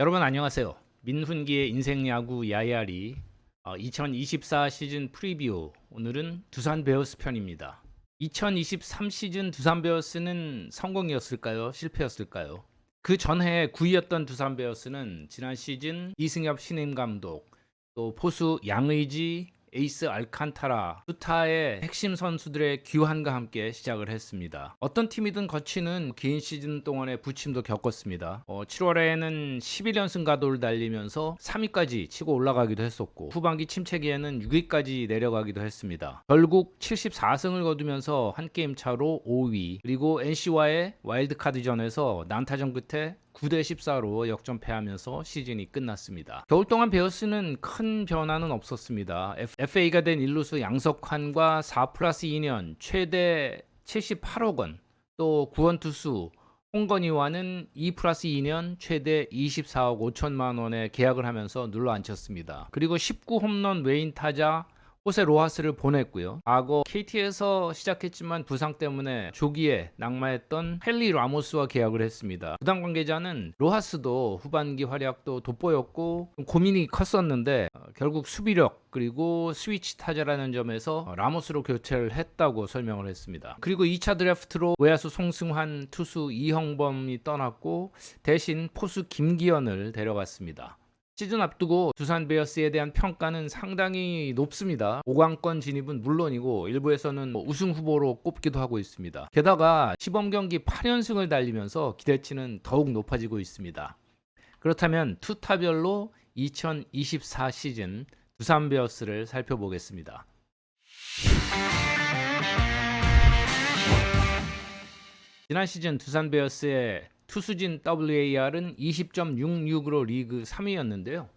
여러분 안녕하세요. 민훈기의 인생야구 야야리 2024 시즌 프리뷰. 오늘은 두산 베어스 편입니다. 2023 시즌 두산 베어스는 성공이었을까요? 실패였을까요? 그 전해 9위였던 두산 베어스는 지난 시즌 이승엽 신임 감독, 또 포수 양의지, 에이스 알칸타라, 투타의 핵심 선수들의 귀환과 함께 시작을 했습니다. 어떤 팀이든 거치는 긴 시즌 동안의 부침도 겪었습니다. 7월에는 11연승 가도를 달리면서 3위까지 치고 올라가기도 했었고, 후반기 침체기에는 6위까지 내려가기도 했습니다. 결국 74승을 거두면서 한 게임 차로 5위, 그리고 NC와의 와일드카드전에서 난타전 끝에 9대 14로 역전패하면서 시즌이 끝났습니다. 겨울 동안 베어스는 큰 변화는 없었습니다. FA가 된 일루수 양석환과 4+2년 최대 78억 원, 또 구원투수 홍건희와는 2+2년 최대 24억 5천만 원의 계약을 하면서 눌러앉혔습니다. 그리고 19홈런 외인 타자 호세 로하스를 보냈고요. 과거 KT에서 시작했지만 부상 때문에 조기에 낙마했던 헨리 라모스와 계약을 했습니다. 구단 관계자는 로하스도 후반기 활약도 돋보였고 고민이 컸었는데 결국 수비력 그리고 스위치 타자라는 점에서 라모스로 교체를 했다고 설명을 했습니다. 그리고 2차 드래프트로 외야수 송승환, 투수 이형범이 떠났고 대신 포수 김기현을 데려갔습니다. 시즌 앞두고 두산 베어스에 대한 평가는 상당히 높습니다. 5강권 진입은 물론이고 일부에서는 우승 후보로 꼽기도 하고 있습니다. 게다가 시범 경기 8연승을 달리면서 기대치는 더욱 높아지고 있습니다. 그렇다면 투타별로 2024 시즌 두산 베어스를 살펴보겠습니다. 지난 시즌 두산 베어스의 투수진 WAR은 20.66으로 리그 3위였는데요.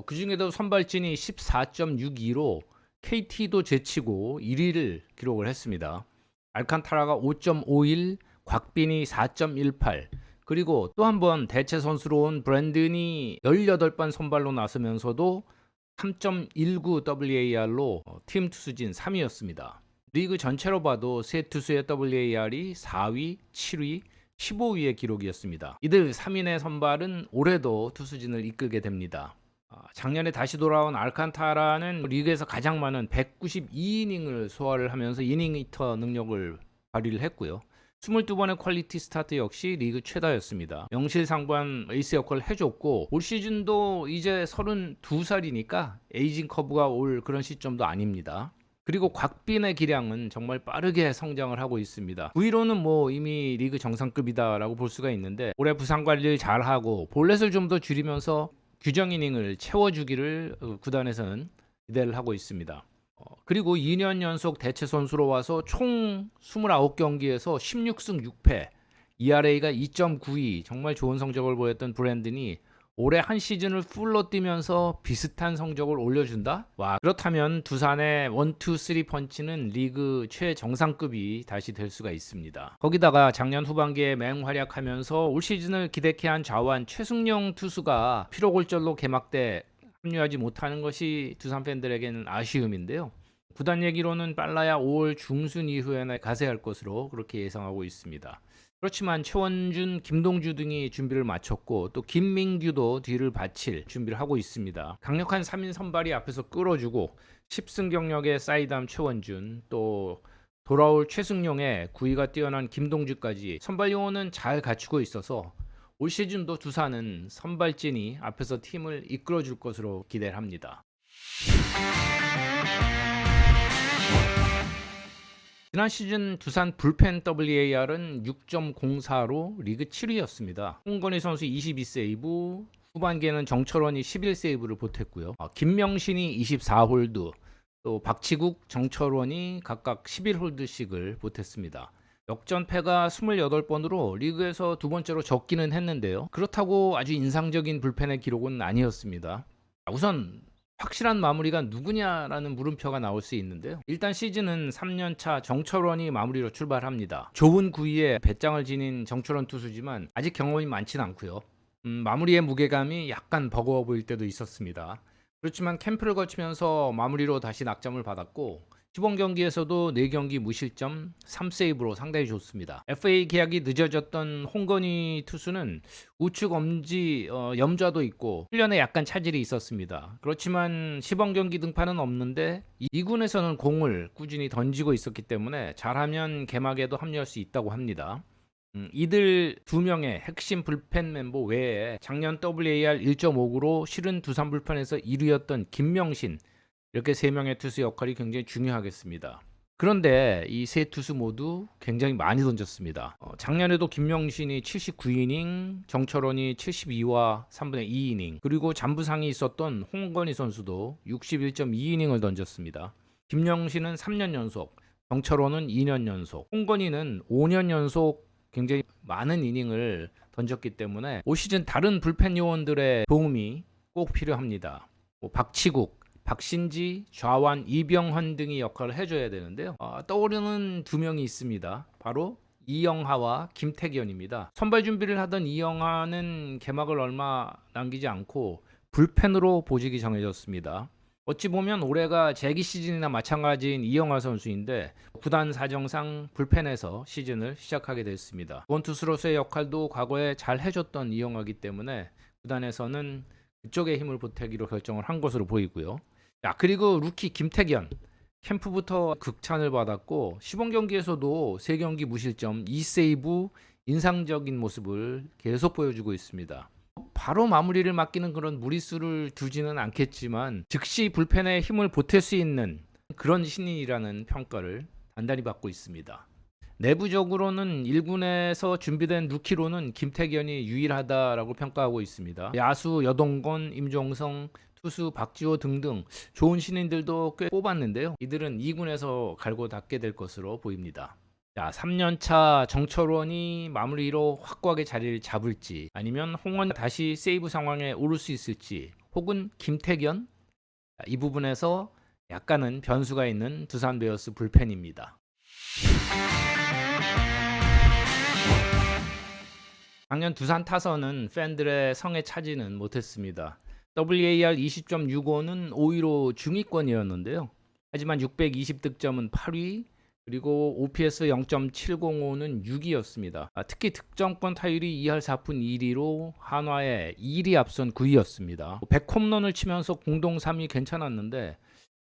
그 중에도 선발진이 14.62로 KT도 제치고 1위를 기록을 했습니다. 알칸타라가 5.51, 곽빈이 4.18, 그리고 또 한 번 대체 선수로 온 브랜든이 18번 선발로 나서면서도 3.19 WAR로 팀 투수진 3위였습니다. 리그 전체로 봐도 세 투수의 WAR이 4위, 7위, 15위의 기록이었습니다. 이들 3인의 선발은 올해도 투수진을 이끌게 됩니다. 작년에 다시 돌아온 알칸타라는 리그에서 가장 많은 192이닝을 소화를 하면서 이닝 히터 능력을 발휘를 했고요. 22번의 퀄리티 스타트 역시 리그 최다였습니다. 명실상부한 에이스 역할을 해줬고 올 시즌도 이제 32살이니까 에이징 커브가 올 그런 시점도 아닙니다. 그리고 곽빈의 기량은 정말 빠르게 성장을 하고 있습니다. 9위로는 이미 리그 정상급이다라고 볼 수가 있는데 올해 부상 관리를 잘하고 볼넷을 좀 더 줄이면서 규정 이닝을 채워주기를 구단에서는 기대를 하고 있습니다. 그리고 2년 연속 대체 선수로 와서 총 29경기에서 16승 6패, ERA가 2.92, 정말 좋은 성적을 보였던 브랜든이 올해 한 시즌을 풀로 뛰면서 비슷한 성적을 올려준다? 와, 그렇다면 두산의 1, 2, 3 펀치는 리그 최정상급이 다시 될 수가 있습니다. 거기다가 작년 후반기에 맹활약하면서 올 시즌을 기대케 한 좌완 최승용 투수가 피로골절로 개막 때 합류하지 못하는 것이 두산 팬들에게는 아쉬움인데요. 구단 얘기로는 빨라야 5월 중순 이후에나 가세할 것으로 그렇게 예상하고 있습니다. 그렇지만 최원준, 김동주 등이 준비를 마쳤고 또 김민규도 뒤를 바칠 준비를 하고 있습니다. 강력한 3인 선발이 앞에서 끌어주고 10승 경력의 사이담 최원준, 또 돌아올 최승용의 구위가 뛰어난 김동주까지 선발 요원은 잘 갖추고 있어서 올 시즌도 두산은 선발진이 앞에서 팀을 이끌어줄 것으로 기대를 합니다. 지난 시즌 두산 불펜 WAR은 6.04로 리그 7위였습니다. 홍건희 선수 22세이브, 후반기에는 정철원이 11세이브를 보탰고요. 김명신이 24홀드, 또 박치국, 정철원이 각각 11홀드씩을 보탰습니다. 역전패가 28번으로 리그에서 두 번째로 적기는 했는데요. 그렇다고 아주 인상적인 불펜의 기록은 아니었습니다. 우선 확실한 마무리가 누구냐라는 물음표가 나올 수 있는데요. 일단 시즌은 3년차 정철원이 마무리로 출발합니다. 좁은 구위에 배짱을 지닌 정철원 투수지만 아직 경험이 많지는 않고요. 마무리의 무게감이 약간 버거워 보일 때도 있었습니다. 그렇지만 캠프를 거치면서 마무리로 다시 낙점을 받았고 시범 경기에서도 4경기 무실점 3세이브로 상당히 좋습니다. FA 계약이 늦어졌던 홍건희 투수는 우측 엄지 염좌도 있고 훈련에 약간 차질이 있었습니다. 그렇지만 시범 경기 등판은 없는데 2군에서는 공을 꾸준히 던지고 있었기 때문에 잘하면 개막에도 합류할 수 있다고 합니다. 이들 2명의 핵심 불펜 멤버 외에 작년 WAR 1.5구로 실은 두산 불펜에서 1위였던 김명신, 이렇게 3명의 투수 역할이 굉장히 중요하겠습니다. 그런데 이 세 투수 모두 굉장히 많이 던졌습니다. 작년에도 김명신이 79이닝, 정철원이 72와 3분의 2이닝, 그리고 잔부상이 있었던 홍건희 선수도 61.2이닝을 던졌습니다. 김명신은 3년 연속, 정철원은 2년 연속, 홍건희는 5년 연속 굉장히 많은 이닝을 던졌기 때문에 올 시즌 다른 불펜 요원들의 도움이 꼭 필요합니다. 박치국, 박신지, 좌완, 이병헌 등이 역할을 해줘야 되는데요. 떠오르는 2명이 있습니다. 바로 이영하와 김태견입니다. 선발 준비를 하던 이영하는 개막을 얼마 남기지 않고 불펜으로 보직이 정해졌습니다. 어찌 보면 올해가 재기 시즌이나 마찬가지인 이영하 선수인데 구단 사정상 불펜에서 시즌을 시작하게 됐습니다. 원투수로서의 역할도 과거에 잘 해줬던 이영하이기 때문에 구단에서는 그쪽에 힘을 보태기로 결정을 한 것으로 보이고요. 그리고 루키 김태견, 캠프부터 극찬을 받았고 시범 경기에서도 3경기 무실점 2세이브 인상적인 모습을 계속 보여주고 있습니다. 바로 마무리를 맡기는 그런 무리수를 두지는 않겠지만 즉시 불펜에 힘을 보탤 수 있는 그런 신인이라는 평가를 단단히 받고 있습니다. 내부적으로는 1군에서 준비된 루키로는 김태견이 유일하다라고 평가하고 있습니다. 야수 여동건, 임종성, 투수 박지호 등등 좋은 신인들도 꽤 뽑았는데요. 이들은 2군에서 갈고 닦게 될 것으로 보입니다. 3년차 정철원이 마무리로 확고하게 자리를 잡을지, 아니면 홍원 다시 세이브 상황에 오를 수 있을지, 혹은 김태견, 이 부분에서 약간은 변수가 있는 두산 베어스 불펜입니다. 작년 두산 타선은 팬들의 성에 차지는 못했습니다. WAR 20.65는 5위로 중위권이었는데요. 하지만 620득점은 8위, 그리고 OPS 0.705는 6위였습니다. 특히 득점권 타율이 2할 4푼 1위로 한화의 2위 앞선 9위였습니다. 100홈런을 치면서 공동 3위 괜찮았는데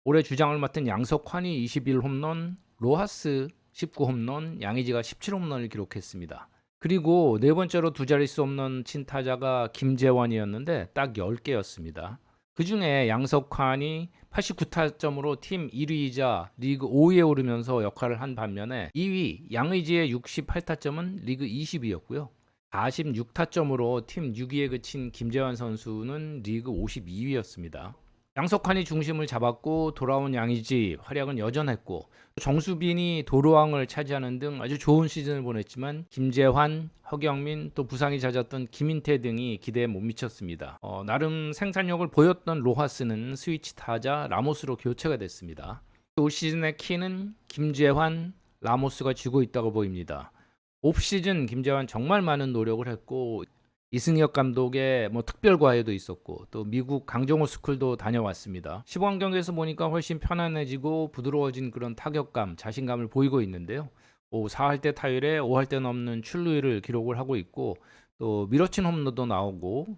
올해 주장을 맡은 양석환이 21홈런, 로하스 19홈런, 양의지가 17홈런을 기록했습니다. 그리고 네 번째로 두 자릿수 홈런 친 타자가 김재환이었는데 딱 10개였습니다. 그 중에 양석환이 89타점으로 팀 1위이자 리그 5위에 오르면서 역할을 한 반면에 2위 양의지의 68타점은 리그 20위였고요. 46타점으로 팀 6위에 그친 김재환 선수는 리그 52위였습니다. 양석환이 중심을 잡았고 돌아온 양의지 활약은 여전했고 정수빈이 도루왕을 차지하는 등 아주 좋은 시즌을 보냈지만 김재환, 허경민, 또 부상이 잦았던 김인태 등이 기대에 못 미쳤습니다. 나름 생산력을 보였던 로하스는 스위치 타자 라모스로 교체가 됐습니다. 올 시즌의 키는 김재환, 라모스가 쥐고 있다고 보입니다. 옵시즌 김재환 정말 많은 노력을 했고 이승엽 감독의 특별 과외도 있었고 또 미국 강정호 스쿨도 다녀왔습니다. 시범 경기에서 보니까 훨씬 편안해지고 부드러워진 그런 타격감, 자신감을 보이고 있는데요. 4할 때 타율에 5할 때 넘는 출루율을 기록을 하고 있고 또 밀어친 홈런도 나오고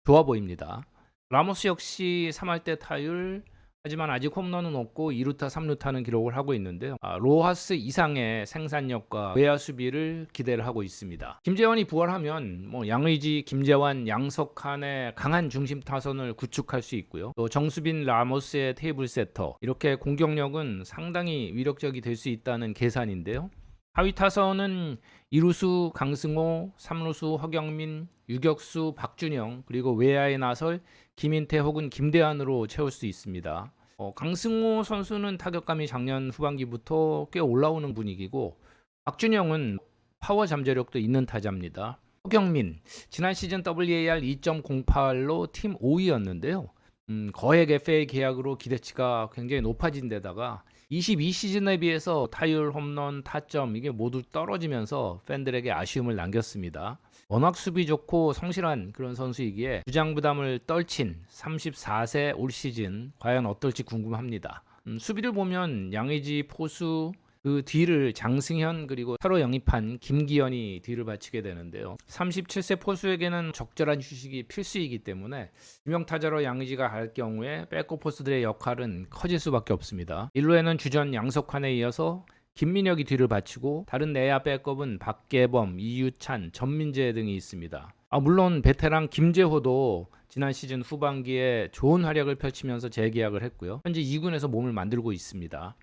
좋아 보입니다. 라모스 역시 3할 때 타율, 하지만 아직 홈런은 없고 2루타 3루타는 기록을 하고 있는데요. 로하스 이상의 생산력과 외야 수비를 기대를 하고 있습니다. 김재환이 부활하면 양의지, 김재환, 양석환의 강한 중심 타선을 구축할 수 있고요. 또 정수빈, 라모스의 테이블 세터, 이렇게 공격력은 상당히 위력적이 될 수 있다는 계산인데요. 하위 타선은 2루수 강승호, 3루수 허경민, 유격수 박준영, 그리고 외야에 나설 김인태 혹은 김대한으로 채울 수 있습니다. 강승호 선수는 타격감이 작년 후반기부터 꽤 올라오는 분위기고 박준영은 파워 잠재력도 있는 타자입니다. 허경민, 지난 시즌 WAR 2.08로 팀 5위였는데요. 거액 FA 계약으로 기대치가 굉장히 높아진 데다가 22시즌에 비해서 타율, 홈런, 타점 이게 모두 떨어지면서 팬들에게 아쉬움을 남겼습니다. 워낙 수비 좋고 성실한 그런 선수이기에 주장 부담을 떨친 34세 올 시즌 과연 어떨지 궁금합니다. 수비를 보면 양의지, 포수, 그 뒤를 장승현 그리고 새로 영입한 김기현이 뒤를 바치게 되는데요. 37세 포수에게는 적절한 휴식이 필수이기 때문에 유명타자로 양의지가 갈 경우에 백업 포수들의 역할은 커질 수밖에 없습니다. 1루에는 주전 양석환에 이어서 김민혁이 뒤를 바치고 다른 내야 백업은 박계범, 이유찬, 전민재 등이 있습니다. 물론 베테랑 김재호도 지난 시즌 후반기에 좋은 활약을 펼치면서 재계약을 했고요. 현재 2군에서 몸을 만들고 있습니다.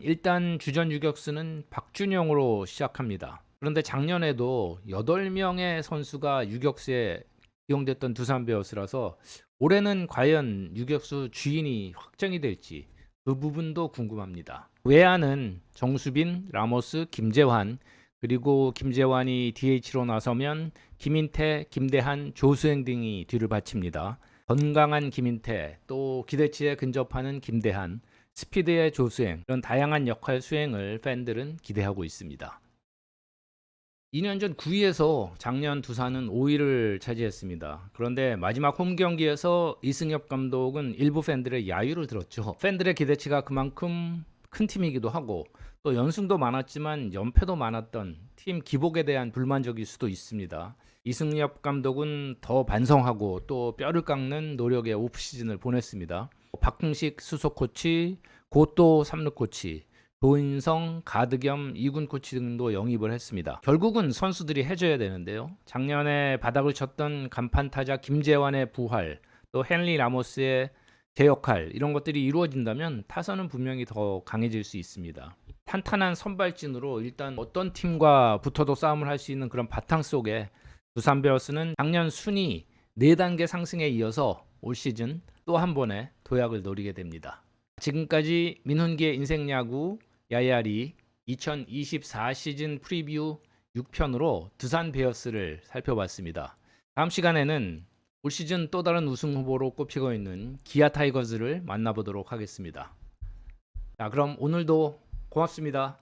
일단 주전 유격수는 박준영으로 시작합니다. 그런데 작년에도 8명의 선수가 유격수에 기용됐던 두산 베어스라서 올해는 과연 유격수 주인이 확정이 될지 그 부분도 궁금합니다. 외야는 정수빈, 라모스, 김재환, 그리고 김재환이 DH로 나서면 김인태, 김대한, 조수행 등이 뒤를 바칩니다. 건강한 김인태, 또 기대치에 근접하는 김대한, 스피드의 조수행, 이런 다양한 역할 수행을 팬들은 기대하고 있습니다. 2년 전 9위에서 작년 두산은 5위를 차지했습니다. 그런데 마지막 홈 경기에서 이승엽 감독은 일부 팬들의 야유를 들었죠. 팬들의 기대치가 그만큼 큰 팀이기도 하고 또 연승도 많았지만 연패도 많았던 팀 기복에 대한 불만적일 수도 있습니다. 이승엽 감독은 더 반성하고 또 뼈를 깎는 노력의 오프시즌을 보냈습니다. 박흥식 수석 코치, 고또 3루 코치, 조인성, 가드겸 2군 코치 등도 영입을 했습니다. 결국은 선수들이 해줘야 되는데요. 작년에 바닥을 쳤던 간판 타자 김재환의 부활, 또 헨리 라모스의 제 역할 이런 것들이 이루어진다면 타선은 분명히 더 강해질 수 있습니다. 탄탄한 선발진으로 일단 어떤 팀과 붙어도 싸움을 할 수 있는 그런 바탕 속에 두산 베어스는 작년 순위 4단계 상승에 이어서 올 시즌 또 한 번의 도약을 노리게 됩니다. 지금까지 민훈기의 인생야구 야야리 2024 시즌 프리뷰 6편으로 두산 베어스를 살펴봤습니다. 다음 시간에는 올 시즌 또 다른 우승 후보로 꼽히고 있는 기아 타이거즈를 만나보도록 하겠습니다. 자, 그럼 오늘도 고맙습니다.